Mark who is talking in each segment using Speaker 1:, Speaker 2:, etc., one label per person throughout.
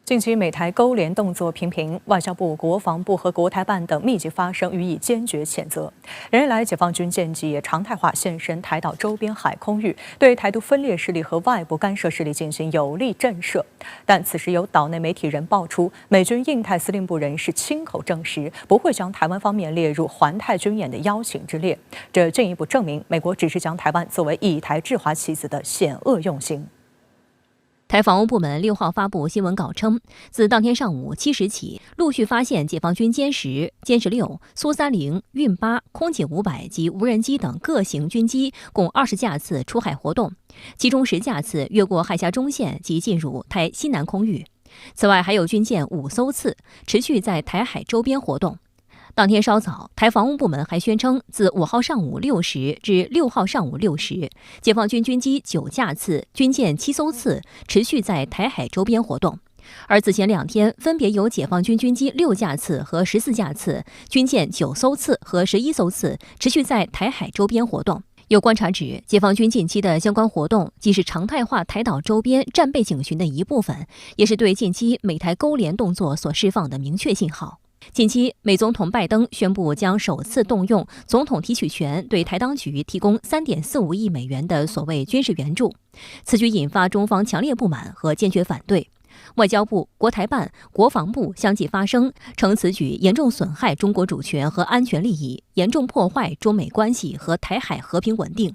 Speaker 1: 近期美台勾连动作频频，外交部、国防部和国台办等密集发声，予以坚决谴责。连日来，解放军舰机也常态化现身台岛周边海空域，对台独分裂势力和外部干涉势力进行有力震慑。但此时有岛内媒体人爆出，美军印太司令部人士亲口证实，不会将台湾方面列入环太军演的邀请之列。这进一步证明，美国只是将台湾作为以台制华棋子的险恶用心。
Speaker 2: 台防务部门6号发布新闻稿称，自当天上午7时起，陆续发现解放军歼10、歼16、苏30、运8、空警500及无人机等各型军机共20架次出海活动，其中10架次越过海峡中线及进入台西南空域。此外，还有军舰5艘次持续在台海周边活动。当天稍早，台防务部门还宣称，自5号上午6时至6号上午6时，解放军军机9架次、军舰7艘次持续在台海周边活动。而此前2天，分别有解放军军机6架次和14架次、军舰9艘次和11艘次持续在台海周边活动。有观察指，解放军近期的相关活动既是常态化台岛周边战备警巡的一部分，也是对近期美台勾连动作所释放的明确信号。近期，美总统拜登宣布将首次动用总统提取权，对台当局提供3.45亿美元的所谓军事援助。此举引发中方强烈不满和坚决反对。外交部、国台办、国防部相继发声，称此举严重损害中国主权和安全利益，严重破坏中美关系和台海和平稳定。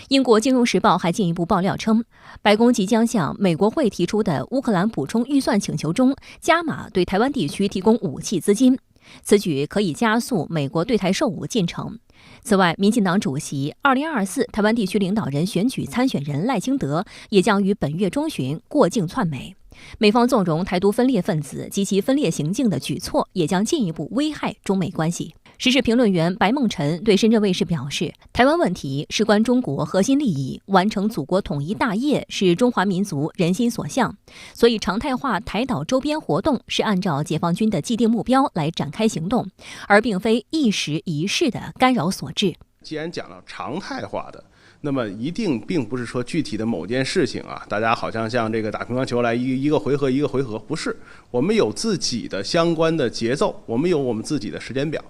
Speaker 2: 英国《金融时报》还进一步爆料称，白宫即将向美国会提出的乌克兰补充预算请求中加码对台湾地区提供武器资金，此举可以加速美国对台售武进程。此外，民进党主席、2024台湾地区领导人选举参选人赖清德也将于本月中旬过境窜美。美方纵容台独分裂分子及其分裂行径的举措，也将进一步危害中美关系。时事评论员白梦辰对深圳卫视表示，台湾问题事关中国核心利益，完成祖国统一大业是中华民族人心所向，所以常态化台岛周边活动是按照解放军的既定目标来展开行动，而并非一时一事的干扰所致。
Speaker 3: 既然讲到常态化的，那么一定并不是说具体的某件事情啊，大家好像这个打乒乓球来一个回合一个回合，不是，我们有自己的相关的节奏，我们有我们自己的时间表。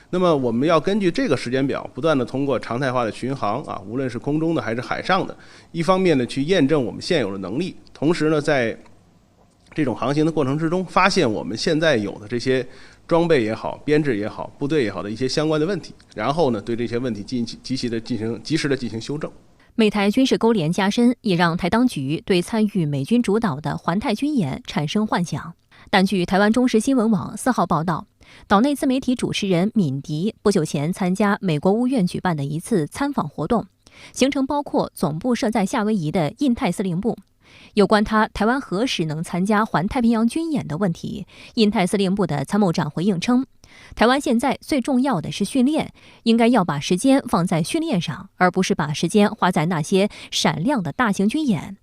Speaker 3: 那么我们要根据这个时间表，不断的通过常态化的巡航啊，无论是空中的还是海上的，一方面呢去验证我们现有的能力，同时呢在这种航行的过程之中，发现我们现在有的这些装备也好、编制也好、部队也好的一些相关的问题，然后呢对这些问题及时的进行修正。
Speaker 2: 美台军事勾连加深，也让台当局对参与美军主导的环太军演产生幻想。但据台湾中时新闻网4号报道，岛内自媒体主持人敏迪不久前参加美国务院举办的一次参访活动，行程包括总部设在夏威夷的印太司令部。有关台湾何时能参加环太平洋军演的问题，印太司令部的参谋长回应称，台湾现在最重要的是训练，应该要把时间放在训练上，而不是把时间花在那些闪亮的大型军演。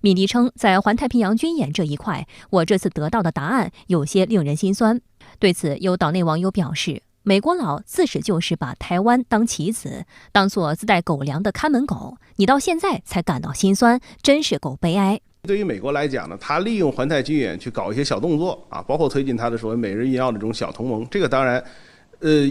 Speaker 2: 敏迪称，在环太平洋军演这一块，我这次得到的答案有些令人心酸。对此，有岛内网友表示，美国佬自始就是把台湾当棋子，当作自带狗粮的看门狗，你到现在才感到心酸，真是够悲哀。
Speaker 3: 对于美国来讲呢，他利用环太军演去搞一些小动作啊，包括推进他的所谓美日印澳的这种小同盟，这个当然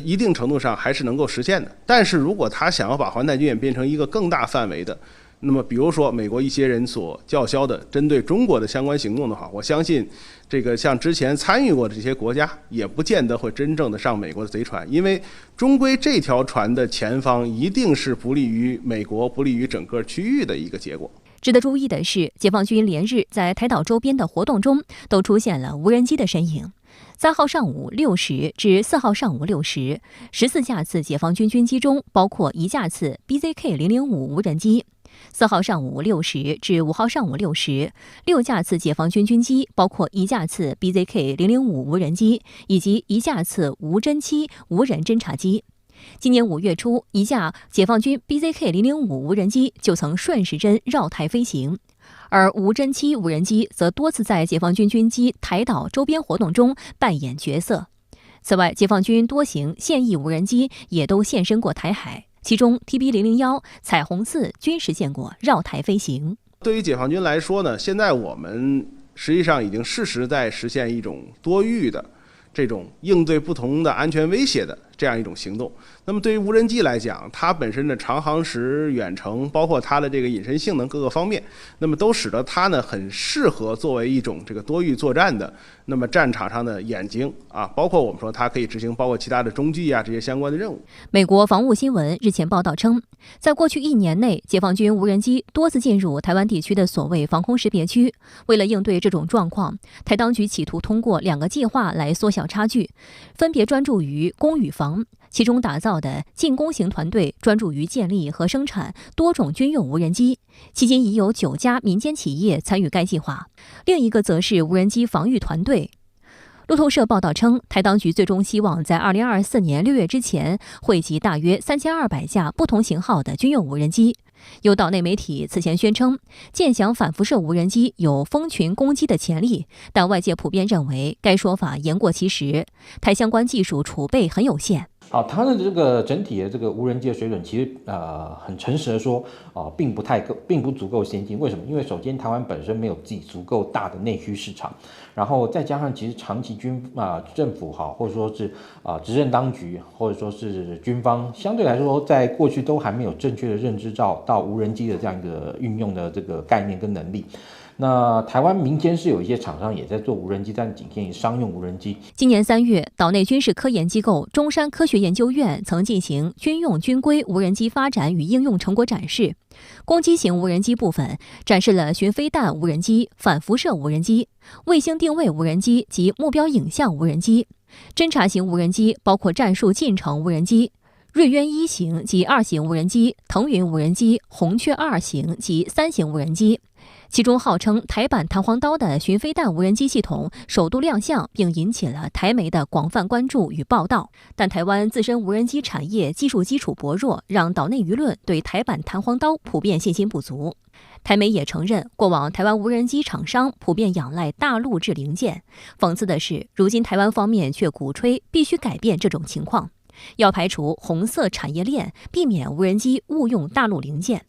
Speaker 3: 一定程度上还是能够实现的。但是如果他想要把环太军演变成一个更大范围的，那么比如说美国一些人所叫嚣的针对中国的相关行动的话，我相信这个像之前参与过的这些国家也不见得会真正的上美国的贼船，因为终归这条船的前方一定是不利于美国、不利于整个区域的一个结果。
Speaker 2: 值得注意的是，解放军连日在台岛周边的活动中都出现了无人机的身影。3号上午6时至4号上午6时，14架次解放军军机中包括1架次 BZK-005 无人机。4号上午6时至5号上午6时，6架次解放军军机包括1架次 BZK-005 无人机以及1架次无侦七无人侦察机。今年5月初，一架解放军 BZK-005 无人机就曾顺时针绕台飞行，而无侦七无人机则多次在解放军军机台岛周边活动中扮演角色。此外，解放军多型现役无人机也都现身过台海，其中 TB001、彩虹4均实现过绕台飞行。
Speaker 3: 对于解放军来说呢，现在我们实际上已经适时在实现一种多域的这种应对不同的安全威胁的这样一种行动。那么对于无人机来讲，它本身的长航时、远程，包括它的这个隐身性能各个方面，那么都使得它呢很适合作为一种这个多域作战的那么战场上的眼睛啊，包括我们说它可以执行包括其他的中继啊这些相关的任务。
Speaker 2: 美国防务新闻日前报道称，在过去1年内，解放军无人机多次进入台湾地区的所谓防空识别区。为了应对这种状况，台当局企图通过2个计划来缩小差距，分别专注于攻与防。其中打造的进攻型团队专注于建立和生产多种军用无人机，迄今已有9家民间企业参与该计划。另一个则是无人机防御团队。路透社报道称，台当局最终希望在2024年6月之前汇集大约3200架不同型号的军用无人机。有岛内媒体此前宣称，剑翔反辐射无人机有蜂群攻击的潜力，但外界普遍认为该说法言过其实，台相关技术储备很有限。
Speaker 4: 它的这个整体的这个无人机的水准，其实很诚实的说，并不足够先进。为什么？因为首先台湾本身没有自己足够大的内需市场，然后再加上其实长期政府或者说是执政当局或者说是军方，相对来说在过去都还没有正确的认知到无人机的这样一个运用的这个概念跟能力。那台湾民间是有一些厂商也在做无人机，但仅限于商用无人机。
Speaker 2: 今年3月，岛内军事科研机构中山科学研究院曾进行军用军规无人机发展与应用成果展示。攻击型无人机部分展示了巡飞弹无人机、反辐射无人机、卫星定位无人机及目标影像无人机。侦察型无人机包括战术进程无人机、瑞渊1型及2型无人机、腾云无人机、红雀2型及3型无人机。其中号称台版弹簧刀的巡飞弹无人机系统首度亮相，并引起了台媒的广泛关注与报道。但台湾自身无人机产业技术基础薄弱，让岛内舆论对台版弹簧刀普遍信心不足。台媒也承认，过往台湾无人机厂商普遍仰赖大陆制零件。讽刺的是，如今台湾方面却鼓吹必须改变这种情况，要排除红色产业链，避免无人机误用大陆零件。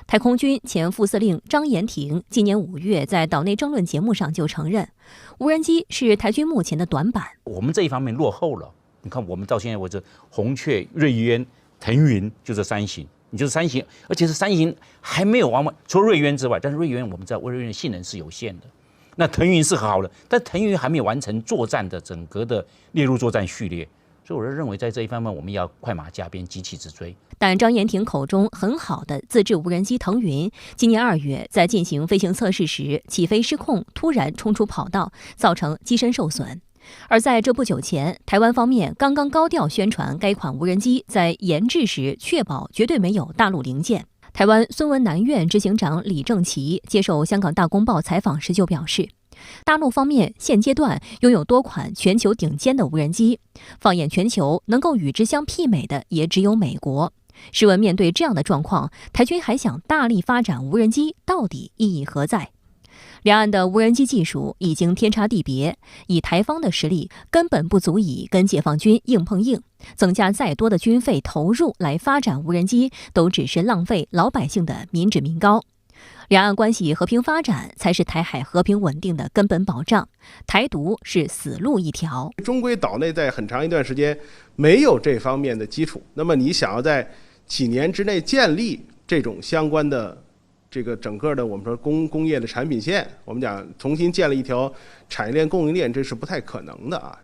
Speaker 2: 台空军前副司令张延廷今年5月在岛内政论节目上就承认，无人机是台军目前的短板。
Speaker 5: 我们这一方面落后了。你看，我们到现在为止，红雀、瑞渊、腾云就这3型，你就是3型，而且是3型还没有完完，除了瑞渊之外，但是瑞渊我们知道，瑞渊的性能是有限的。那腾云是好了，但腾云还没有完成作战的整个的列入作战序列。所以我认为，在这一方面，我们要快马加鞭，急起直追。
Speaker 2: 但张延廷口中很好的自制无人机腾云，今年2月在进行飞行测试时起飞失控，突然冲出跑道，造成机身受损。而在这不久前，台湾方面刚刚高调宣传该款无人机在研制时确保绝对没有大陆零件。台湾孙文南院执行长李正奇接受香港大公报采访时就表示，大陆方面现阶段拥有多款全球顶尖的无人机，放眼全球，能够与之相媲美的也只有美国。试问，面对这样的状况，台军还想大力发展无人机，到底意义何在？两岸的无人机技术已经天差地别，以台方的实力根本不足以跟解放军硬碰硬，增加再多的军费投入来发展无人机，都只是浪费老百姓的民脂民膏。两岸关系和平发展才是台海和平稳定的根本保障，台独是死路一条。
Speaker 3: 中规岛内在很长一段时间没有这方面的基础，那么你想要在几年之内建立这种相关的这个整个的我们说工业的产品线，我们讲重新建立一条产业链供应链，这是不太可能的啊。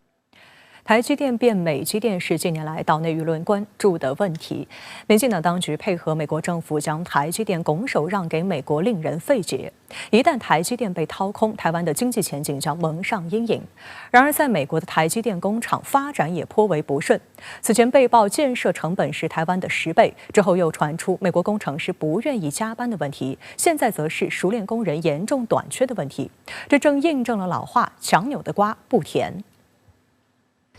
Speaker 1: 台积电变美积电是近年来岛内舆论关注的问题。民进党当局配合美国政府将台积电拱手让给美国，令人费解。一旦台积电被掏空，台湾的经济前景将蒙上阴影。然而，在美国的台积电工厂发展也颇为不顺。此前被曝建设成本是台湾的10倍，之后又传出美国工程师不愿意加班的问题，现在则是熟练工人严重短缺的问题。这正印证了老话：强扭的瓜不甜。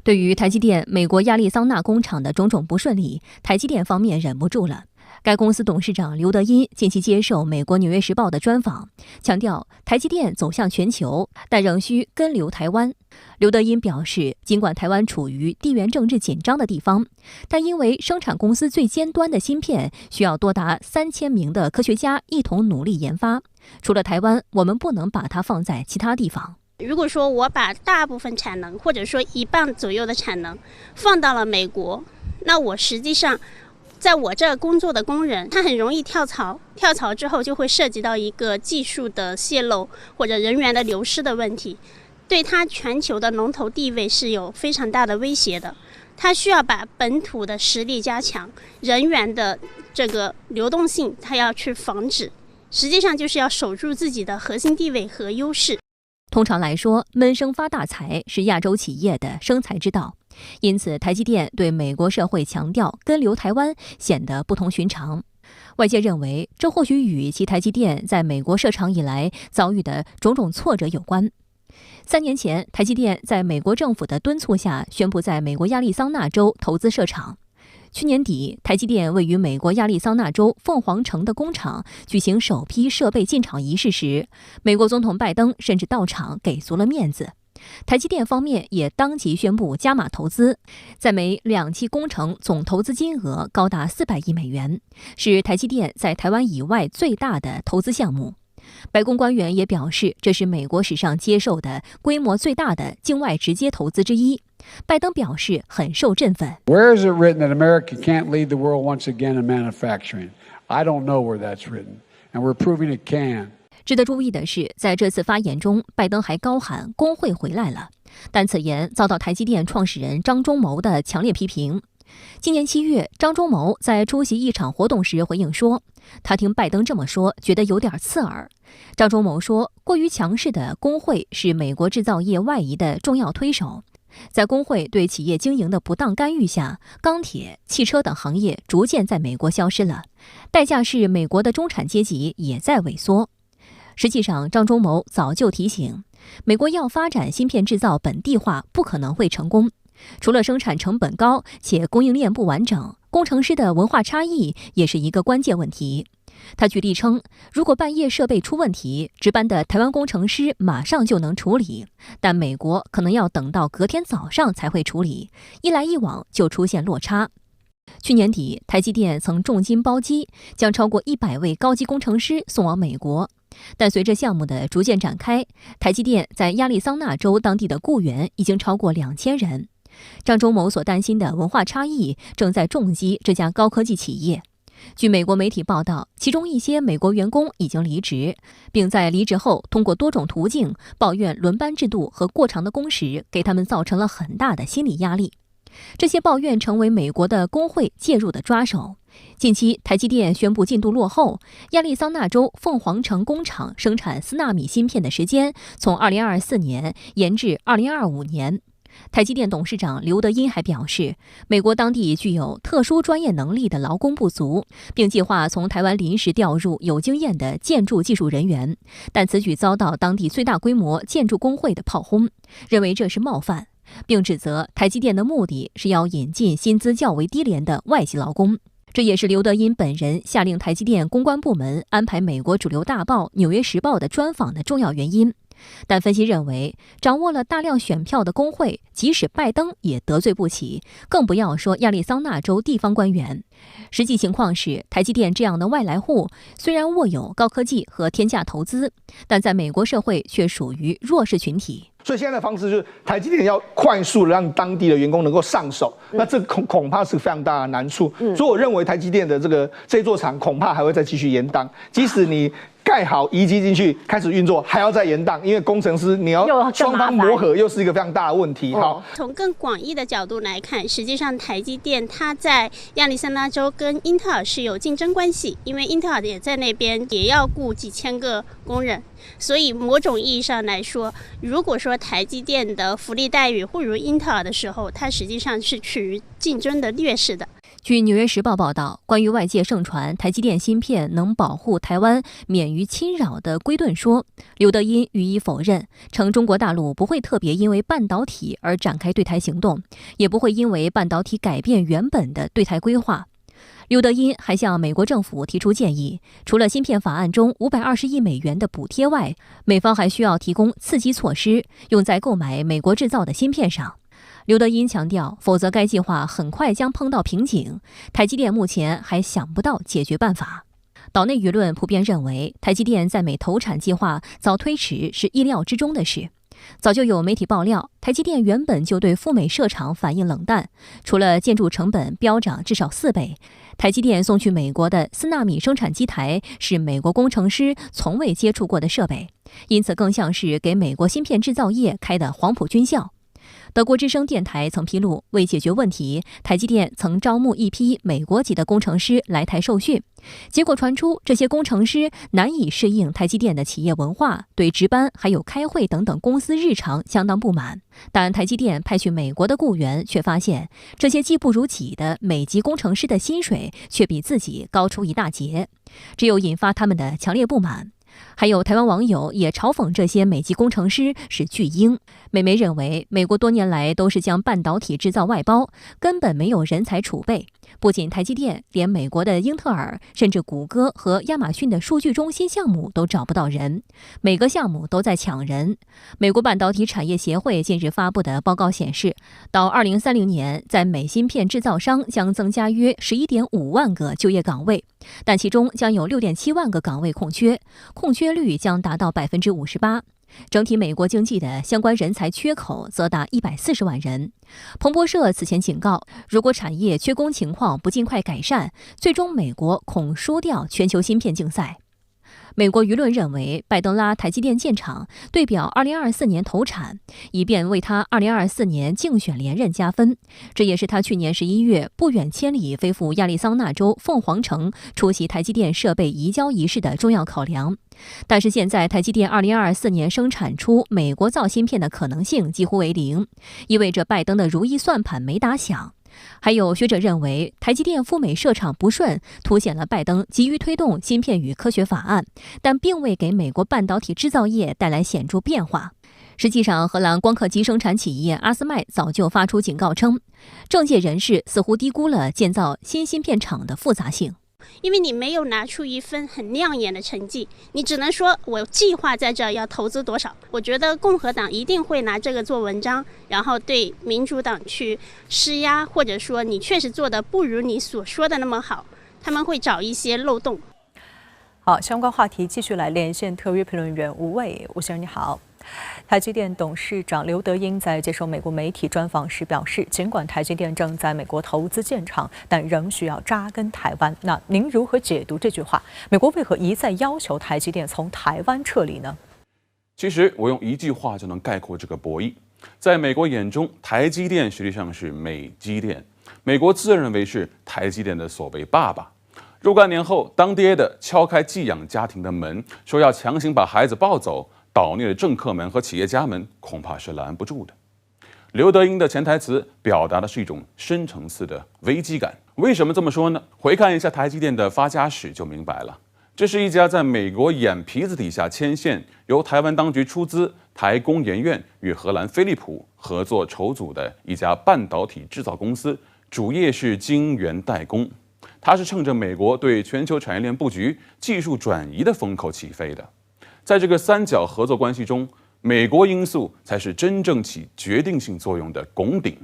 Speaker 2: 对于台积电美国亚利桑那工厂的种种不顺利，台积电方面忍不住了。该公司董事长刘德音近期接受美国《纽约时报》的专访，强调台积电走向全球，但仍需根留台湾。刘德音表示，尽管台湾处于地缘政治紧张的地方，但因为生产公司最尖端的芯片需要多达3000名的科学家一同努力研发，除了台湾，我们不能把它放在其他地方。
Speaker 6: 如果说我把大部分产能，或者说1半左右的产能放到了美国，那我实际上在我这工作的工人，他很容易跳槽之后就会涉及到一个技术的泄露或者人员的流失的问题，对他全球的龙头地位是有非常大的威胁的。他需要把本土的实力加强，人员的这个流动性他要去防止，实际上就是要守住自己的核心地位和优势。
Speaker 2: 通常来说，闷声发大财是亚洲企业的生财之道，因此台积电对美国社会强调根留台湾显得不同寻常。外界认为，这或许与其台积电在美国设厂以来遭遇的种种挫折有关。3年前，台积电在美国政府的敦促下，宣布在美国亚利桑那州投资设厂。去年底，台积电位于美国亚利桑那州凤凰城的工厂举行首批设备进场仪式时，美国总统拜登甚至到场给足了面子。台积电方面也当即宣布加码投资，在美2期工程总投资金额高达400亿美元，是台积电在台湾以外最大的投资项目。白宫官员也表示，这是美国史上接受的规模最大的境外直接投资之一。拜登表示很受振奋。
Speaker 7: Where is it written that America can't lead the world once again in manufacturing? I don't know where that's written, and we're proving it can.
Speaker 2: 值得注意的是，在这次发言中，拜登还高喊工会回来了，但此言遭到台积电创始人张忠谋的强烈批评。今年7月，张忠谋在出席一场活动时回应说，他听拜登这么说，觉得有点刺耳。张忠谋说，过于强势的工会是美国制造业外移的重要推手。在工会对企业经营的不当干预下，钢铁、汽车等行业逐渐在美国消失了，代价是美国的中产阶级也在萎缩。实际上，张忠谋早就提醒，美国要发展芯片制造本地化不可能会成功，除了生产成本高且供应链不完整，工程师的文化差异也是一个关键问题。他举例称，如果半夜设备出问题，值班的台湾工程师马上就能处理，但美国可能要等到隔天早上才会处理，一来一往就出现落差。去年底，台积电曾重金包机，将超过100位高级工程师送往美国，但随着项目的逐渐展开，台积电在亚利桑那州当地的雇员已经超过2000人。张忠谋所担心的文化差异正在重击这家高科技企业。据美国媒体报道，其中一些美国员工已经离职，并在离职后通过多种途径抱怨轮班制度和过长的工时给他们造成了很大的心理压力。这些抱怨成为美国的工会介入的抓手。近期，台积电宣布进度落后，亚利桑那州凤凰城工厂生产4纳米芯片的时间从2024年延至2025年。台积电董事长刘德音还表示，美国当地具有特殊专业能力的劳工不足，并计划从台湾临时调入有经验的建筑技术人员，但此举遭到当地最大规模建筑工会的炮轰，认为这是冒犯，并指责台积电的目的是要引进薪资较为低廉的外籍劳工。这也是刘德音本人下令台积电公关部门安排美国主流大报《纽约时报》的专访的重要原因。但分析认为，掌握了大量选票的工会，即使拜登也得罪不起，更不要说亚利桑那州地方官员。实际情况是，台积电这样的外来户虽然握有高科技和天价投资，但在美国社会却属于弱势群体。
Speaker 8: 所以现在的方式就是台积电要快速的让当地的员工能够上手，那这恐怕是非常大的难处。所以我认为台积电的这座厂恐怕还会再继续延宕，即使你盖好移机进去开始运作，还要再延宕，因为工程师你要双方磨合，又是一个非常大的问题。好，
Speaker 6: 从更广义的角度来看，实际上台积电它在亚利桑那州跟英特尔是有竞争关系，因为英特尔也在那边也要雇几千个工人，所以某种意义上来说，如果说台积电的福利待遇不如英特尔的时候，它实际上是处于竞争的劣势的。
Speaker 2: 据《纽约时报》报道，关于外界盛传台积电芯片能保护台湾免于侵扰的龟顿说，刘德音予以否认，称中国大陆不会特别因为半导体而展开对台行动，也不会因为半导体改变原本的对台规划。刘德音还向美国政府提出建议，除了芯片法案中520亿美元的补贴外，美方还需要提供刺激措施，用在购买美国制造的芯片上。刘德音强调，否则该计划很快将碰到瓶颈，台积电目前还想不到解决办法。岛内舆论普遍认为，台积电在美投产计划遭推迟是意料之中的事。早就有媒体爆料，台积电原本就对赴美设厂反应冷淡，除了建筑成本飙涨至少4倍，台积电送去美国的4纳米生产机台是美国工程师从未接触过的设备，因此更像是给美国芯片制造业开的黄埔军校。德国之声电台曾披露，为解决问题，台积电曾招募一批美国籍的工程师来台受训，结果传出这些工程师难以适应台积电的企业文化，对值班还有开会等等公司日常相当不满。但台积电派去美国的雇员却发现，这些技不如己的美籍工程师的薪水却比自己高出一大截，这又引发他们的强烈不满。还有台湾网友也嘲讽这些美籍工程师是巨婴。美媒认为，美国多年来都是将半导体制造外包，根本没有人才储备。不仅台积电，连美国的英特尔，甚至谷歌和亚马逊的数据中心项目都找不到人，每个项目都在抢人。美国半导体产业协会近日发布的报告显示，到2030年，在美芯片制造商将增加约11.5万个就业岗位，但其中将有6.7万个岗位空缺，空缺率将达到58%。整体美国经济的相关人才缺口则达140万人。彭博社此前警告，如果产业缺工情况不尽快改善，最终美国恐输掉全球芯片竞赛。美国舆论认为，拜登拉台积电建厂，对表2024年投产，以便为他2024年竞选连任加分。这也是他去年11月不远千里飞赴亚利桑那州凤凰城出席台积电设备移交仪式的重要考量。但是现在台积电2024年生产出美国造芯片的可能性几乎为0，意味着拜登的如意算盘没打响。还有学者认为，台积电赴美设厂不顺，凸显了拜登急于推动芯片与科学法案，但并未给美国半导体制造业带来显著变化。实际上，荷兰光刻机生产企业阿斯麦早就发出警告称，政界人士似乎低估了建造新芯片厂的复杂性。
Speaker 6: 因为你没有拿出一份很亮眼的成绩，你只能说我计划在这要投资多少。我觉得共和党一定会拿这个做文章，然后对民主党去施压，或者说你确实做的不如你所说的那么好，他们会找一些漏洞。
Speaker 1: 好，相关话题继续来连线特约评论员吴畏。吴先生你好。台积电董事长刘德音在接受美国媒体专访时表示，尽管台积电正在美国投资建厂，但仍需要扎根台湾。那您如何解读这句话？美国为何一再要求台积电从台湾撤离呢？
Speaker 9: 其实我用一句话就能概括这个博弈。在美国眼中，台积电实际上是美积电，美国自认为是台积电的所谓爸爸。若干年后，当爹的敲开寄养家庭的门，说要强行把孩子抱走，捣虐的政客们和企业家们恐怕是拦不住的。刘德音的潜台词表达的是一种深层次的危机感。为什么这么说呢？回看一下台积电的发家史就明白了。这是一家在美国眼皮子底下牵线，由台湾当局出资，台工研院与荷兰飞利浦合作筹组的一家半导体制造公司，主业是晶圆代工。它是趁着美国对全球产业链布局、技术转移的风口起飞的。在这个三角合作关系中，美国因素才是真正起决定性作用的拱顶。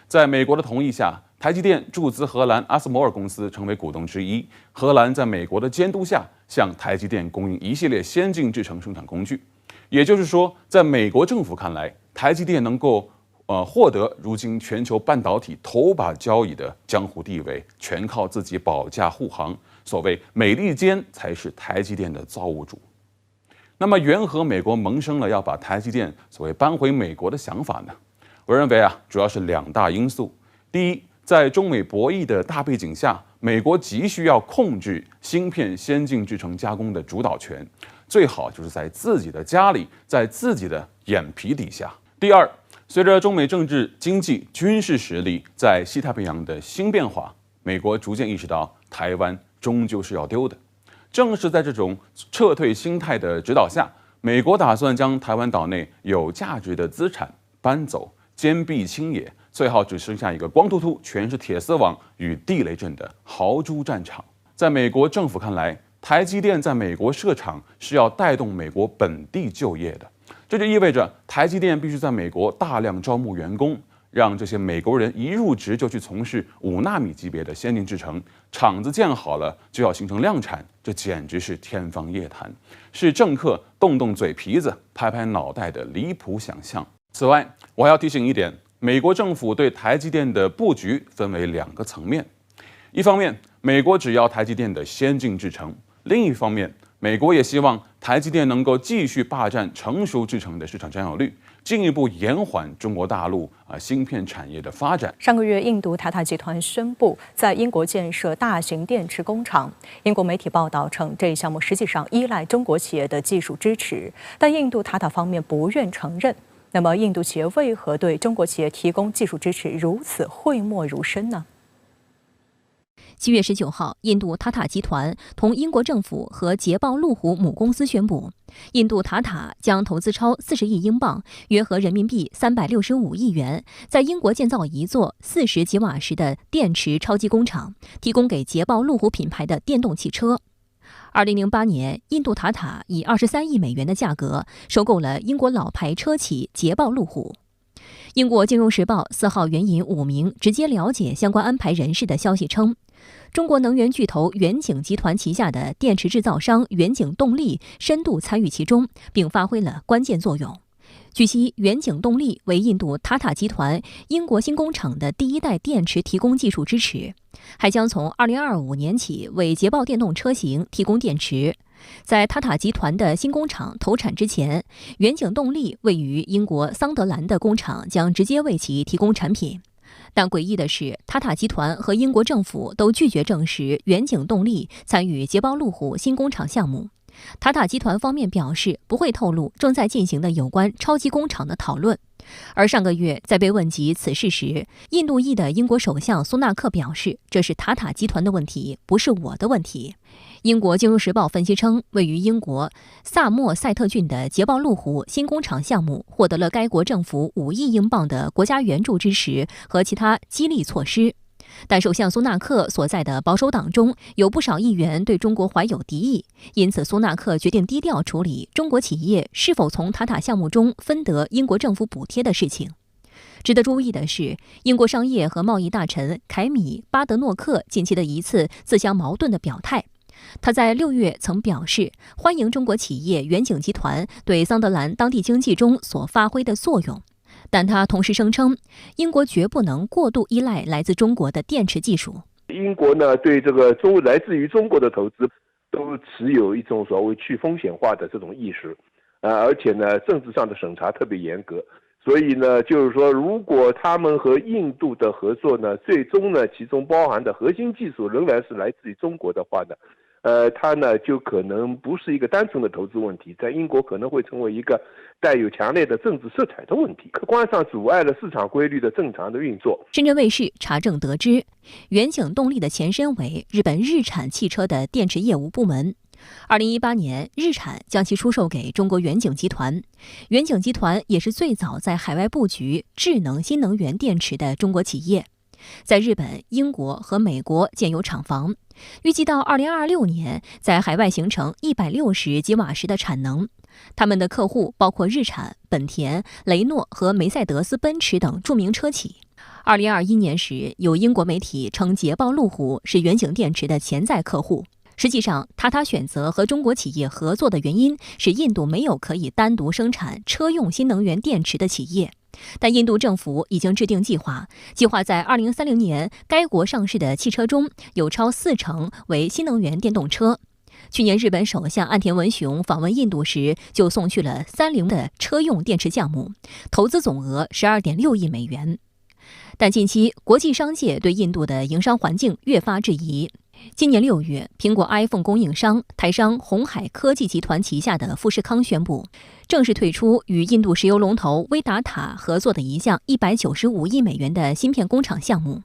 Speaker 9: 在美国的同意下，台积电注资荷兰阿斯摩尔公司成为股东之一。荷兰在美国的监督下，向台积电供应一系列先进制程生产工具。也就是说，在美国政府看来，台积电能够获得如今全球半导体头把交椅的江湖地位，全靠自己保驾护航。所谓美利坚才是台积电的造物主。那么，缘何美国萌生了要把台积电所谓搬回美国的想法呢？我认为主要是2大因素。第一，在中美博弈的大背景下，美国急需要控制芯片先进制程加工的主导权，最好就是在自己的家里，在自己的眼皮底下。第二，随着中美政治、经济、军事实力在西太平洋的新变化，美国逐渐意识到台湾终究是要丢的。正是在这种撤退心态的指导下，美国打算将台湾岛内有价值的资产搬走，坚壁清野，最好只剩下一个光秃秃、全是铁丝网与地雷阵的豪猪战场。在美国政府看来，台积电在美国设厂是要带动美国本地就业的，这就意味着台积电必须在美国大量招募员工，让这些美国人一入职就去从事5纳米级别的先进制程，厂子建好了就要形成量产，这简直是天方夜谭，是政客动动嘴皮子、拍拍脑袋的离谱想象。此外，我还要提醒一点，美国政府对台积电的布局分为2个层面，一方面，美国只要台积电的先进制程。另一方面，美国也希望台积电能够继续霸占成熟制程的市场占有率，进一步延缓中国大陆芯片产业的发展。
Speaker 1: 上个月，印度塔塔集团宣布在英国建设大型电池工厂。英国媒体报道称，这一项目实际上依赖中国企业的技术支持，但印度塔塔方面不愿承认。那么，印度企业为何对中国企业提供技术支持如此讳莫如深呢
Speaker 2: ？7月19号，印度塔塔集团同英国政府和捷豹路虎母公司宣布，印度塔塔将投资超40亿英镑，约合人民币365亿元，在英国建造一座40吉瓦时的电池超级工厂，提供给捷豹路虎品牌的电动汽车。2008年，印度塔塔以23亿美元的价格收购了英国老牌车企捷豹路虎。英国金融时报4号援引5名直接了解相关安排人士的消息称，中国能源巨头远景集团旗下的电池制造商远景动力深度参与其中，并发挥了关键作用。据悉，远景动力为印度塔塔集团英国新工厂的第1代电池提供技术支持，还将从2025年起为捷豹电动车型提供电池。在塔塔集团的新工厂投产之前，远景动力位于英国桑德兰的工厂将直接为其提供产品。但诡异的是，塔塔集团和英国政府都拒绝证实远景动力参与捷豹路虎新工厂项目。塔塔集团方面表示不会透露正在进行的有关超级工厂的讨论。而上个月在被问及此事时，印度裔的英国首相苏纳克表示，这是塔塔集团的问题，不是我的问题。英国金融时报分析称，位于英国萨默塞特郡的捷豹路虎新工厂项目获得了该国政府5亿英镑的国家援助支持和其他激励措施。但首相苏纳克所在的保守党中有不少议员对中国怀有敌意，因此苏纳克决定低调处理中国企业是否从塔塔项目中分得英国政府补贴的事情。值得注意的是，英国商业和贸易大臣凯米·巴德诺克近期的一次自相矛盾的表态。他在6月曾表示欢迎中国企业远景集团对桑德兰当地经济中所发挥的作用，但他同时声称，英国绝不能过度依赖来自中国的电池技术。
Speaker 10: 英国呢，对这个来自于中国的投资都持有一种所谓去风险化的这种意识，而且呢，政治上的审查特别严格。所以呢，就是说，如果他们和印度的合作呢，最终呢，其中包含的核心技术仍然是来自于中国的话呢，它呢就可能不是一个单纯的投资问题，在英国可能会成为一个带有强烈的政治色彩的问题，客观上阻碍了市场规律的正常的运作。
Speaker 2: 深圳卫视查证得知，远景动力的前身为日本日产汽车的电池业务部门。2018年，日产将其出售给中国远景集团。远景集团也是最早在海外布局智能新能源电池的中国企业，在日本、英国和美国建有厂房，预计到2026年在海外形成160吉瓦时的产能。他们的客户包括日产、本田、雷诺和梅赛德斯奔驰等著名车企。2021年时，有英国媒体称捷豹路虎是远景电池的潜在客户。实际上，塔塔选择和中国企业合作的原因是印度没有可以单独生产车用新能源电池的企业。但印度政府已经制定计划在2030年该国上市的汽车中有超40%为新能源电动车。去年日本首相岸田文雄访问印度时，就送去了30的车用电池项目，投资总额12.6亿美元。但近期国际商界对印度的营商环境越发质疑。今年6月，苹果 iPhone 供应商台商鸿海科技集团旗下的富士康宣布，正式退出与印度石油龙头威达塔合作的一项195亿美元的芯片工厂项目。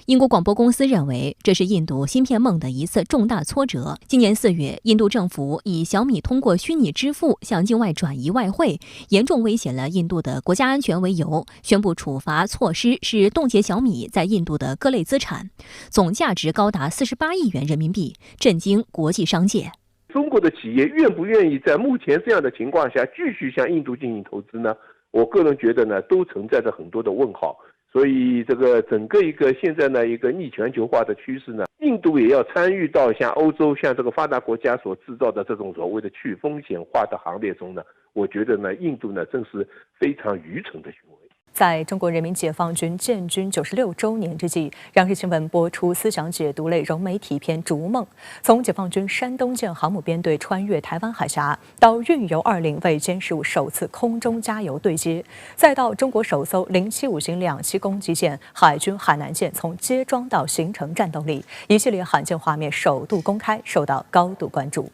Speaker 2: 英国广播公司认为，这是印度芯片梦的一次重大挫折。今年4月，印度政府以小米通过虚拟支付向境外转移外汇，严重威胁了印度的国家安全为由，宣布处罚措施是冻结小米在印度的各类资产，总价值高达48亿元人民币，震惊国际商界。
Speaker 10: 中国的企业愿不愿意在目前这样的情况下继续向印度进行投资呢？我个人觉得呢，都存在着很多的问号。所以这个整个一个现在呢一个逆全球化的趋势呢，印度也要参与到像欧洲、像这个发达国家所制造的这种所谓的去风险化的行列中呢。我觉得呢，印度呢正是非常愚蠢的行为。
Speaker 1: 在中国人民解放军建军96周年之际，央视新闻播出思想解读类融媒体片《逐梦》，从解放军山东舰航母编队穿越台湾海峡，到运油20为歼15首次空中加油对接，再到中国首艘075型2栖攻击舰海军海南舰从接装到形成战斗力，一系列罕见画面首度公开，受到高度关注。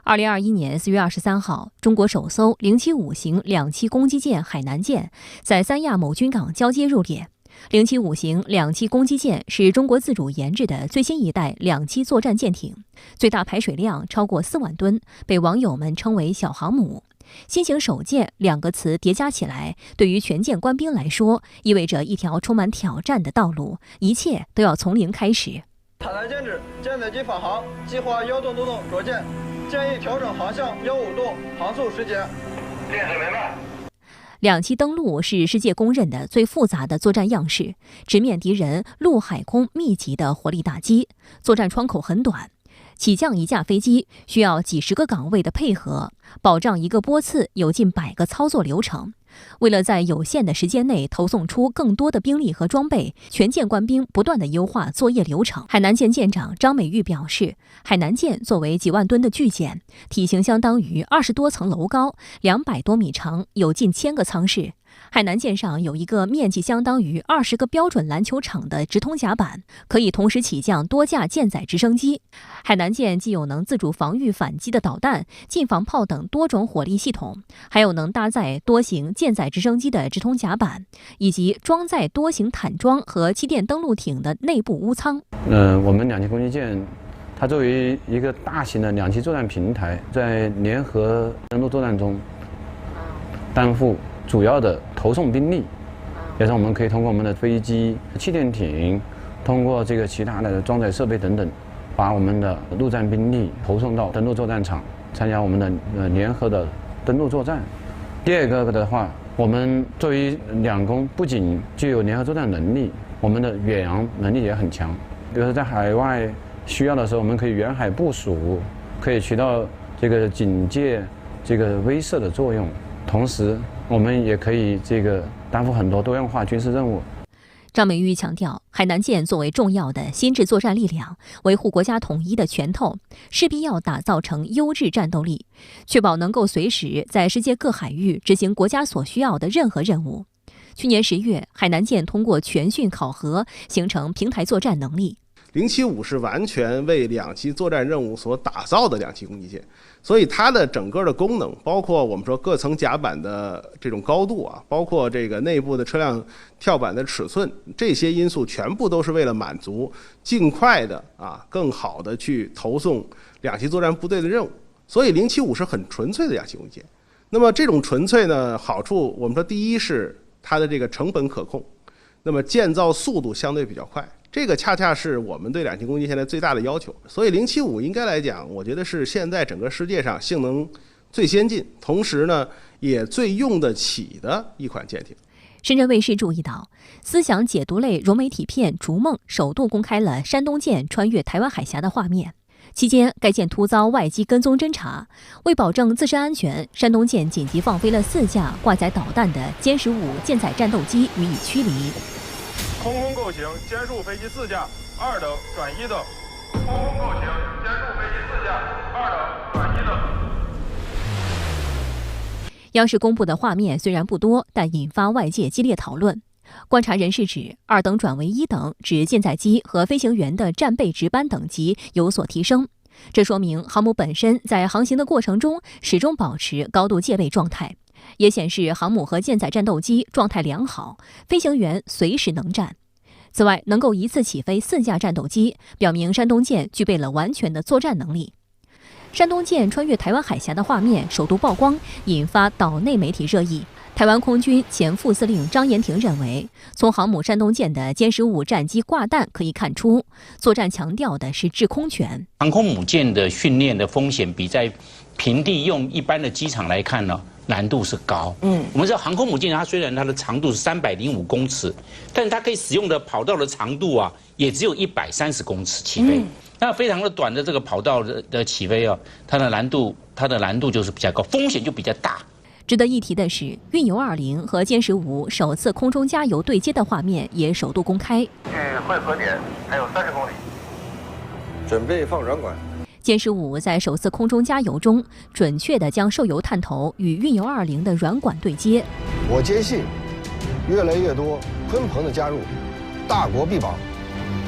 Speaker 2: 2021年4月23号，中国首艘075型2栖攻击舰海南舰在三亚某军港交接入列。075型2栖攻击舰是中国自主研制的最新一代2栖作战舰艇，最大排水量超过4万吨，被网友们称为小航母。新型首舰2个词叠加起来，对于全舰官兵来说，意味着一条充满挑战的道路，一切都要从零开始。
Speaker 11: 海南舰指舰载机返航，计划1动多动着舰，建议调整航向15度，航速10节。电子明白。
Speaker 2: 2栖登陆是世界公认的最复杂的作战样式，直面敌人陆海空密集的火力打击，作战窗口很短。起降一架飞机需要几十个岗位的配合，保障一个波次有近100个操作流程。为了在有限的时间内投送出更多的兵力和装备，全舰官兵不断地优化作业流程。海南舰舰长张美玉表示，海南舰作为几万吨的巨舰，体型相当于20多层楼高，200多米长，有近1000个舱室。海南舰上有一个面积相当于20个标准篮球场的直通甲板，可以同时起降多架舰载直升机。海南舰既有能自主防御反击的导弹、近防炮等多种火力系统，还有能搭载多型舰载直升机的直通甲板，以及装载多型坦装和气垫登陆艇的内部坞舱。
Speaker 12: 我们2栖攻击舰它作为一个大型的2栖作战平台，在联合登陆作战中担负主要的投送兵力，也是我们可以通过我们的飞机、气垫艇，通过这个其他的装载设备等等，把我们的陆战兵力投送到登陆作战场，参加我们的联合的登陆作战。第二个的话，我们作为2攻，不仅具有联合作战能力，我们的远洋能力也很强。比如说在海外需要的时候，我们可以远海部署，可以起到这个警戒、这个威慑的作用。同时，我们也可以担负很多多样化军事任务。
Speaker 2: 张美玉强调，海南舰作为重要的新质作战力量，维护国家统一的拳头，势必要打造成优质战斗力，确保能够随时在世界各海域执行国家所需要的任何任务。去年10月，海南舰通过全训考核，形成平台作战能力。
Speaker 3: 075是完全为2栖作战任务所打造的2栖攻击舰，所以它的整个的功能，包括我们说各层甲板的这种高度啊，包括这个内部的车辆跳板的尺寸，这些因素全部都是为了满足尽快的更好的去投送2栖作战部队的任务。所以075是很纯粹的2栖攻击舰。那么这种纯粹呢，好处我们说第一是它的这个成本可控，那么建造速度相对比较快。这个恰恰是我们对2栖攻击舰的最大的要求，所以075应该来讲，我觉得是现在整个世界上性能最先进，同时呢也最用得起的一款舰艇。
Speaker 2: 深圳卫视注意到，思想解读类融媒体片《逐梦》首度公开了山东舰穿越台湾海峡的画面。期间，该舰突遭外机跟踪侦查，为保证自身安全，山东舰紧急放飞了4架挂载导弹的歼15舰载战斗机予以驱离。
Speaker 11: 空空构型歼15飞机4架，2等转1等。空空构型歼15飞机4架，2等转1等。
Speaker 2: 央视公布的画面虽然不多，但引发外界激烈讨论。观察人士指，2等转为1等，指舰载机和飞行员的战备值班等级有所提升。这说明航母本身在航行的过程中始终保持高度戒备状态，也显示航母和舰载战斗机状态良好，飞行员随时能战。此外，能够一次起飞4架战斗机，表明山东舰具备了完全的作战能力。山东舰穿越台湾海峡的画面首度曝光，引发岛内媒体热议。台湾空军前副司令张延廷认为，从航母山东舰的歼15战机挂弹可以看出，作战强调的是制空权。
Speaker 5: 航空母舰的训练的风险比在平地用一般的机场来看呢，难度是高。我们知道航空母舰它虽然它的长度是305公尺，但是它可以使用的跑道的长度啊，也只有130公尺起飞。那非常的短的这个跑道的起飞啊，它的难度就是比较高，风险就比较大。
Speaker 2: 值得一提的是，运油20和歼15首次空中加油对接的画面也首度公开。
Speaker 11: 距汇合点还有30公里，
Speaker 13: 准备放软管。
Speaker 2: 歼15在首次空中加油中，准确地将受油探头与运油20的软管对接。
Speaker 13: 我坚信，越来越多鲲鹏的加入，大国必保，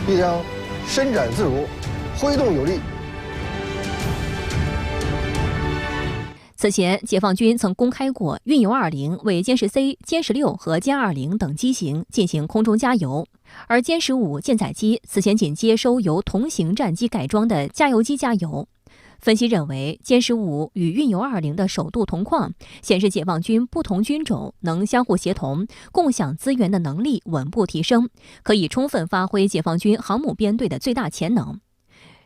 Speaker 13: 必将伸展自如，挥动有力。
Speaker 2: 此前，解放军曾公开过运油20为歼10C、歼16和歼20等机型进行空中加油，而歼15舰载机此前仅接收由同型战机改装的加油机加油。分析认为，歼15与运油20的首度同框，显示解放军不同军种能相互协同、共享资源的能力稳步提升，可以充分发挥解放军航母编队的最大潜能。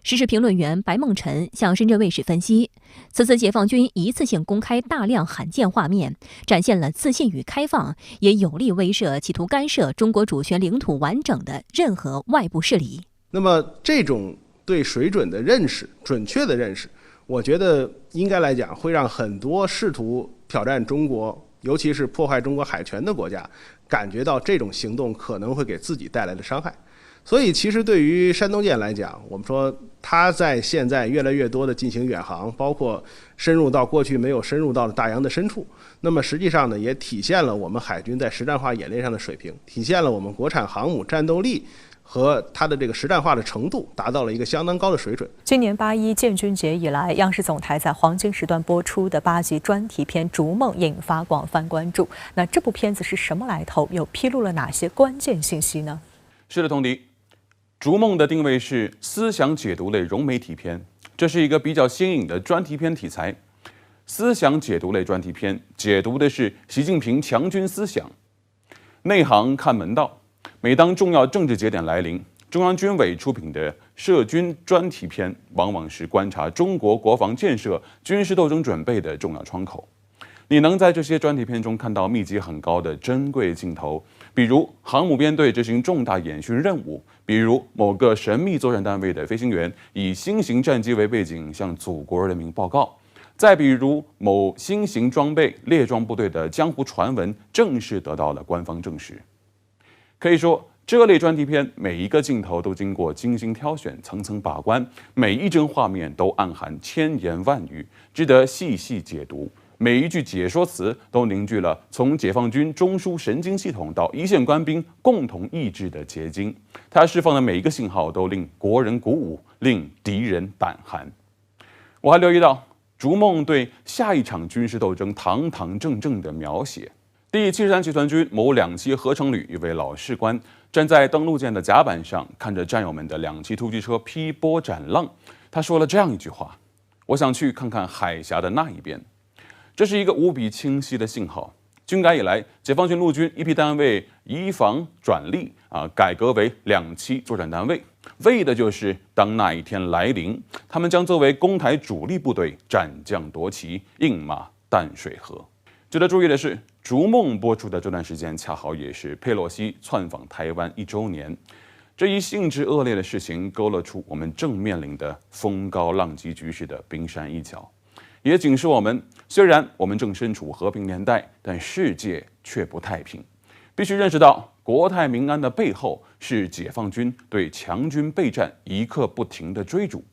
Speaker 2: 时事评论员白梦辰向深圳卫视分析，此次解放军一次性公开大量罕见画面，展现了自信与开放，也有力威慑企图干涉中国主权领土完整的任何外部势力。
Speaker 3: 那么这种对水准的认识、准确的认识，我觉得应该来讲会让很多试图挑战中国，尤其是破坏中国海权的国家，感觉到这种行动可能会给自己带来的伤害。所以其实对于山东舰来讲，我们说它在现在越来越多的进行远航，包括深入到过去没有深入到的大洋的深处，那么实际上呢，也体现了我们海军在实战化演练上的水平，体现了我们国产航母战斗力和它的这个实战化的程度达到了一个相当高的水准。
Speaker 1: 今年8·1建军节以来，央视总台在黄金时段播出的8集专题片《逐梦》引发广泛关注。那这部片子是什么来头？又披露了哪些关键信息呢？
Speaker 9: 是的，童迪，《逐梦》的定位是思想解读类融媒体片，这是一个比较新颖的专题片题材。思想解读类专题片解读的是习近平强军思想，内行看门道。每当重要政治节点来临，中央军委出品的涉军专题片往往是观察中国国防建设、军事斗争准备的重要窗口。你能在这些专题片中看到密集很高的珍贵镜头，比如航母编队执行重大演训任务，比如某个神秘作战单位的飞行员以新型战机为背景向祖国人民报告，再比如某新型装备列装部队的江湖传闻正式得到了官方证实。可以说，这类专题片每一个镜头都经过精心挑选、层层把关，每一帧画面都暗含千言万语，值得细细解读。每一句解说词都凝聚了从解放军中枢神经系统到一线官兵共同意志的结晶。它释放的每一个信号都令国人鼓舞，令敌人胆寒。我还留意到，《逐梦》对下一场军事斗争堂堂正正的描写。第73集团军某2栖合成旅一位老士官站在登陆舰的甲板上，看着战友们的2栖突击车劈波斩浪，他说了这样一句话：“我想去看看海峡的那一边。”这是一个无比清晰的信号。军改以来，解放军陆军一批单位移防转隶改革为2栖作战单位，为的就是当那一天来临，他们将作为攻台主力部队斩将夺旗，硬马淡水河。值得注意的是，《逐梦》播出的这段时间，恰好也是佩洛西窜访台湾1周年。这一性质恶劣的事情，勾勒出我们正面临的风高浪急局势的冰山一角，也警示我们，虽然我们正身处和平年代，但世界却不太平。必须认识到，国泰民安的背后是解放军对强军备战一刻不停的追逐。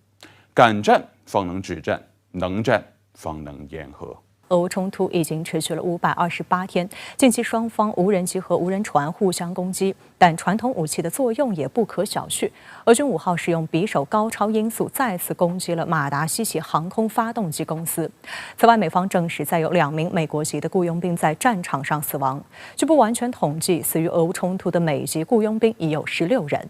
Speaker 9: 敢战方能止战，能战方能言和。
Speaker 1: 俄乌冲突已经持续了528天，近期双方无人机和无人船互相攻击，但传统武器的作用也不可小觑。俄军5号使用匕首高超音速再次攻击了马达西奇航空发动机公司。此外，美方证实再有2名美国籍的雇佣兵在战场上死亡。据不完全统计，死于俄乌冲突的美籍雇佣兵已有16人。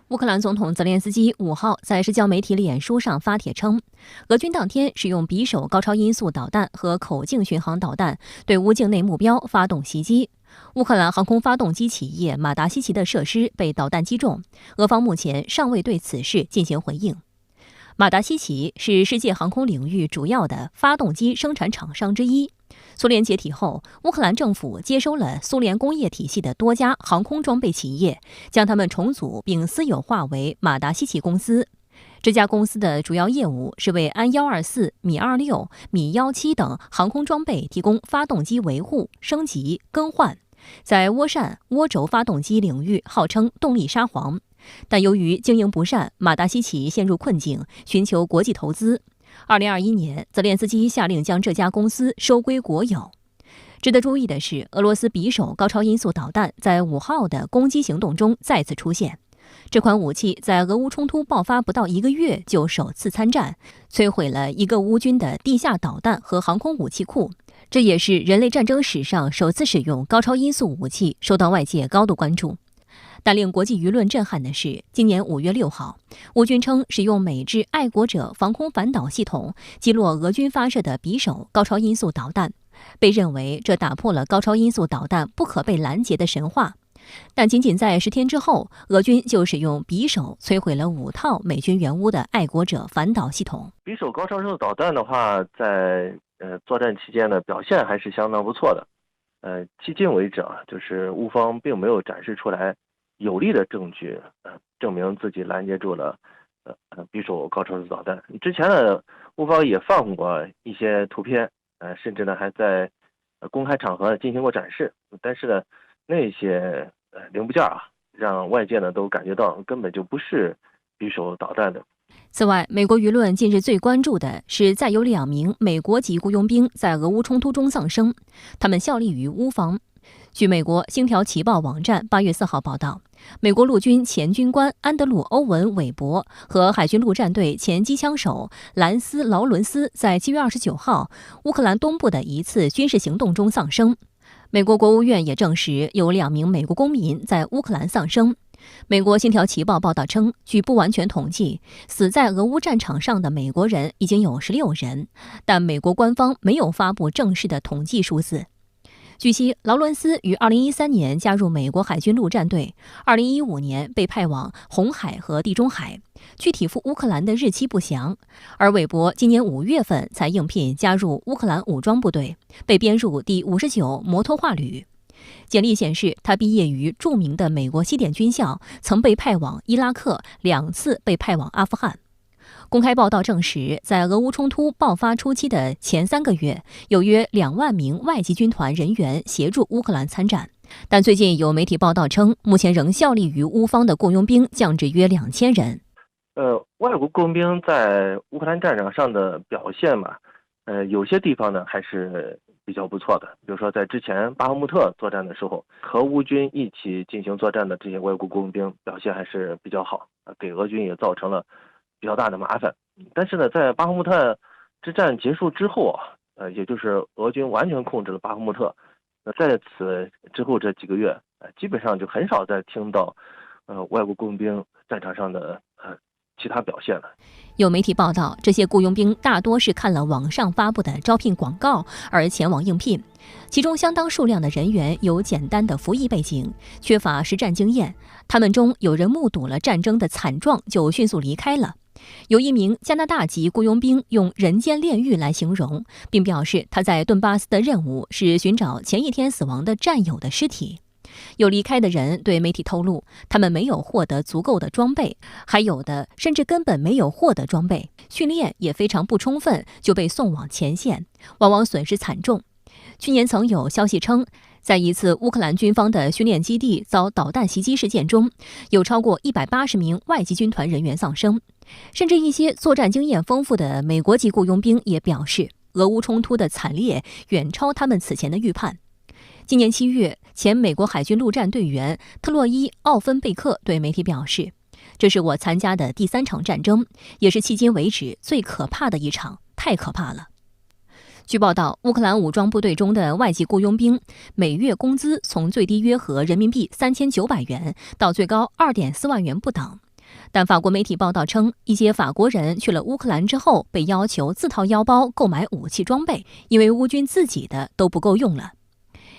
Speaker 2: 乌克兰总统泽连斯基5号在社交媒体脸书上发帖称，俄军当天使用匕首高超音速导弹和口径巡航导弹对乌境内目标发动袭击。乌克兰航空发动机企业马达西奇的设施被导弹击中，俄方目前尚未对此事进行回应。马达西奇是世界航空领域主要的发动机生产厂商之一。苏联解体后，乌克兰政府接收了苏联工业体系的多家航空装备企业，将它们重组并私有化为马达西奇公司。这家公司的主要业务是为安124、米26、米17等航空装备提供发动机维护、升级、更换，在涡扇、涡轴发动机领域号称动力沙皇。但由于经营不善，马达西奇陷入困境，寻求国际投资。2021年，泽连斯基下令将这家公司收归国有。值得注意的是，俄罗斯匕首高超音速导弹在5号的攻击行动中再次出现。这款武器在俄乌冲突爆发不到1个月就首次参战，摧毁了一个乌军的地下导弹和航空武器库。这也是人类战争史上首次使用高超音速武器，受到外界高度关注。但令国际舆论震撼的是，今年5月6号，乌军称使用美制爱国者防空反导系统击落俄军发射的匕首高超音速导弹，被认为这打破了高超音速导弹不可被拦截的神话。但仅仅在10天之后，俄军就使用匕首摧毁了5套美军援乌的爱国者反导系统。
Speaker 14: 匕首高超音速导弹的话，在作战期间的表现还是相当不错的。迄今为止啊，就是乌方并没有展示出来有力的证据，证明自己拦截住了匕首高超音速导弹。之前呢，乌方也放过一些图片，甚至呢还在公开场合进行过展示。但是呢，那些零部件啊，让外界呢都感觉到根本就不是匕首导弹的。
Speaker 2: 此外，美国舆论近日最关注的是再有2名美国籍雇佣兵在俄乌冲突中丧生，他们效力于乌方。据美国《星条旗报》网站8月4号报道，美国陆军前军官安德鲁·欧文·韦伯和海军陆战队前机枪手兰斯·劳伦斯在7月29号乌克兰东部的一次军事行动中丧生。美国国务院也证实有2名美国公民在乌克兰丧生。美国《星条旗报》报道称，据不完全统计，死在俄乌战场上的美国人已经有16人，但美国官方没有发布正式的统计数字。据悉，劳伦斯于2013年加入美国海军陆战队，2015年被派往红海和地中海，具体赴乌克兰的日期不详。而韦伯今年5月份才应聘加入乌克兰武装部队，被编入第59摩托化旅。简历显示，他毕业于著名的美国西点军校，曾被派往伊拉克，2次被派往阿富汗。公开报道证实，在俄乌冲突爆发初期的前3个月，有约2万名外籍军团人员协助乌克兰参战。但最近有媒体报道称，目前仍效力于乌方的雇佣兵降至约2000人。
Speaker 14: 外国雇佣兵在乌克兰战场上的表现嘛，有些地方呢还是比较不错的。比如说，在之前巴赫穆特作战的时候，和乌军一起进行作战的这些外国雇佣兵表现还是比较好，给俄军也造成了比较大的麻烦。但是呢，在巴赫穆特之战结束之后啊，也就是俄军完全控制了巴赫穆特，那在此之后这几个月，基本上就很少再听到外国雇佣兵战场上的其他表现了。
Speaker 2: 有媒体报道，这些雇佣兵大多是看了网上发布的招聘广告而前往应聘，其中相当数量的人员有简单的服役背景，缺乏实战经验。他们中有人目睹了战争的惨状就迅速离开了。有一名加拿大籍雇佣兵用人间炼狱来形容，并表示他在顿巴斯的任务是寻找前一天死亡的战友的尸体。有离开的人对媒体透露，他们没有获得足够的装备，还有的甚至根本没有获得装备，训练也非常不充分，就被送往前线，往往损失惨重。去年曾有消息称，在一次乌克兰军方的训练基地遭导弹袭击事件中，有超过180名外籍军团人员丧生。甚至一些作战经验丰富的美国籍雇佣兵也表示，俄乌冲突的惨烈远超他们此前的预判。今年7月，前美国海军陆战队员特洛伊·奥芬贝克对媒体表示：“这是我参加的第3场战争，也是迄今为止最可怕的一场，太可怕了。”据报道，乌克兰武装部队中的外籍雇佣兵每月工资从最低约合人民币3900元到最高2.4万元不等。但法国媒体报道称，一些法国人去了乌克兰之后，被要求自掏腰包购买武器装备，因为乌军自己的都不够用了。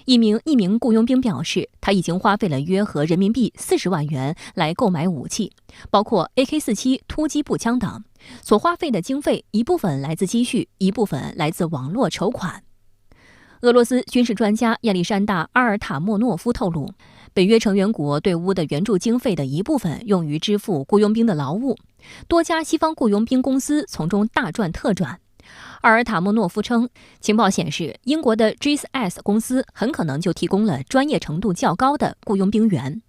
Speaker 2: 一名匿名雇佣兵表示，他已经花费了约合人民币40万元来购买武器，包括 AK-47 突击步枪等。所花费的经费一部分来自积蓄，一部分来自网络筹款。俄罗斯军事专家亚历山大·阿尔塔莫诺夫透露，北约成员国对乌的援助经费的一部分用于支付雇佣兵的劳务，多家西方雇佣兵公司从中大赚特赚。阿尔塔莫诺夫称，情报显示，英国的 GSS 公司很可能就提供了专业程度较高的雇佣兵员。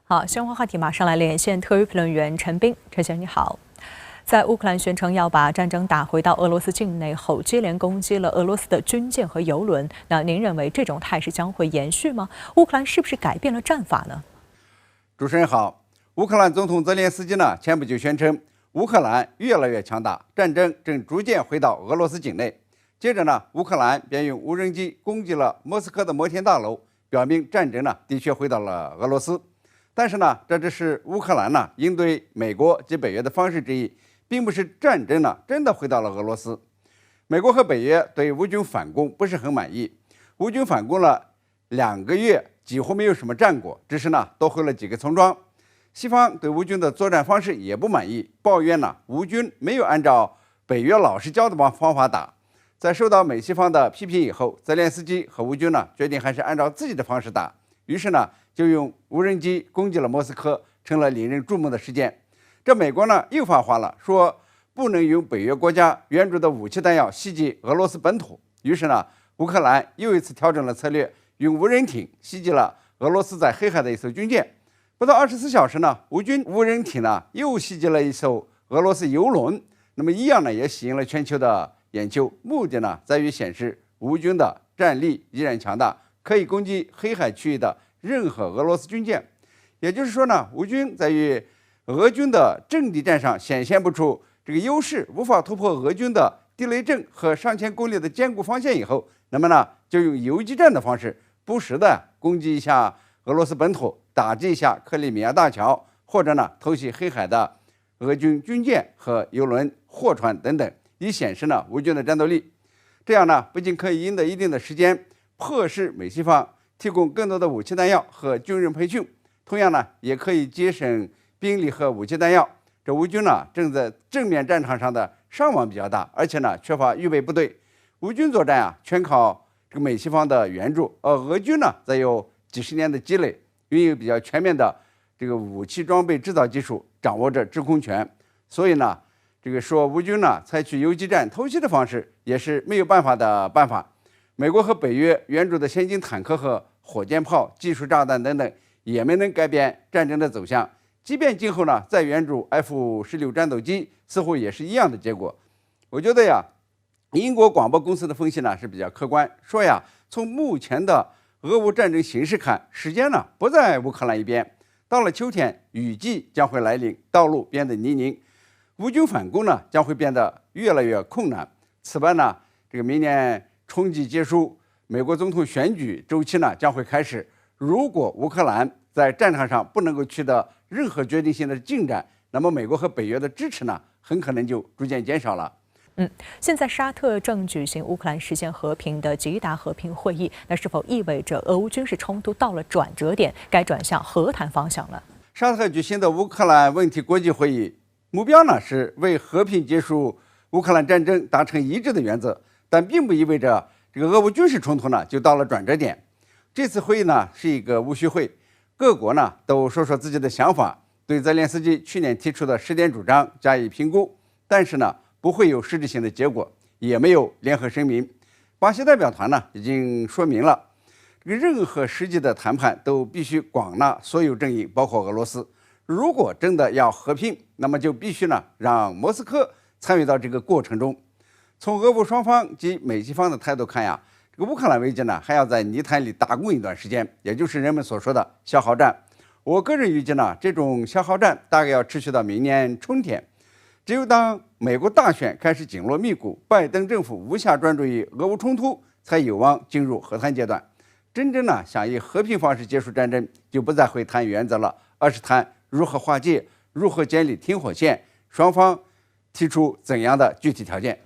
Speaker 1: 好，相关话题马上来连线特约评论员陈斌。陈先生你好。在乌克兰宣称要把战争打回到俄罗斯境内后，接连攻击了俄罗斯的军舰和油轮。那您认为这种态势将会延续吗？乌克兰是不是改变了战法呢？
Speaker 15: 主持人好，乌克兰总统泽连斯基呢前不久宣称，乌克兰越来越强大，战争正逐渐回到俄罗斯境内。接着呢，乌克兰便用无人机攻击了莫斯科的摩天大楼，表明战争呢的确回到了俄罗斯。但是呢，这只是乌克兰应对美国及北约的方式之一，并不是战争真的回到了俄罗斯。美国和北约对乌军反攻不是很满意，乌军反攻了2个月，几乎没有什么战果，只是夺回了几个村庄。西方对乌军的作战方式也不满意，抱怨乌军没有按照北约老师教的方法打。在受到美西方的批评以后，泽连斯基和乌军决定还是按照自己的方式打，于是就用无人机攻击了莫斯科，成了令人注目的事件。这美国又发话了，说不能用北约国家援助的武器弹药袭击俄罗斯本土。于是乌克兰又一次调整了策略，用无人艇袭击了俄罗斯在黑海的一艘军舰。不到24小时乌军无人艇又袭击了一艘俄罗斯油轮。那么一样也吸引了全球的眼球，目的在于显示乌军的战力依然强大，可以攻击黑海区域的任何俄罗斯军舰。也就是说乌军在于俄军的阵地战上显现不出这个优势，无法突破俄军的地雷阵和上千公里的坚固防线以后，那么就用游击战的方式，不时的攻击一下俄罗斯本土，打击一下克里米亚大桥，或者偷袭黑海的俄军军舰和油轮、货船等等，以显示乌军的战斗力。这样不仅可以赢得一定的时间，迫使美西方提供更多的武器弹药和军人培训，同样也可以节省兵力和武器弹药。这乌军正在正面战场上的伤亡比较大，而且缺乏预备部队。乌军作战全靠这个美西方的援助，而俄军则有几十年的积累，拥有比较全面的这个武器装备制造技术，掌握着制空权。所以这个说乌军采取游击战偷袭的方式也是没有办法的办法。美国和北约援助的先进坦克和火箭炮、技术炸弹等等，也没能改变战争的走向。即便今后再援助 F-16战斗机，似乎也是一样的结果。我觉得英国广播公司的分析是比较客观，说从目前的俄乌战争形势看，时间不在乌克兰一边。到了秋天，雨季将会来临，道路变得泥泞，乌军反攻将会变得越来越困难。此外这个明年春季结束，美国总统选举周期将会开始。如果乌克兰在战场上不能够取得任何决定性的进展，那么美国和北约的支持很可能就逐渐减少了。
Speaker 1: 现在沙特正举行乌克兰实现和平的吉达和平会议，那是否意味着俄乌军事冲突到了转折点，该转向和谈方向了？
Speaker 15: 沙特举行的乌克兰问题国际会议，目标是为和平结束乌克兰战争达成一致的原则，但并不意味着这个俄乌军事冲突就到了转折点。这次会议是一个务虚会，各国都说说自己的想法，对泽连斯基去年提出的10点主张加以评估，但是不会有实质性的结果，也没有联合声明。巴西代表团已经说明了，这个任何实际的谈判都必须广纳所有阵营，包括俄罗斯。如果真的要和平，那么就必须让莫斯科参与到这个过程中。从俄乌双方及美西方的态度看呀，这个乌克兰危机呢还要在泥潭里打滚一段时间，也就是人们所说的消耗战。我个人预计呢，这种消耗战大概要持续到明年春天。只有当美国大选开始紧锣密鼓，拜登政府无暇专注于俄乌冲突，才有望进入和谈阶段。真正呢想以和平方式结束战争，就不再会谈原则了，而是谈如何划界，如何建立停火线，双方提出怎样的具体条件。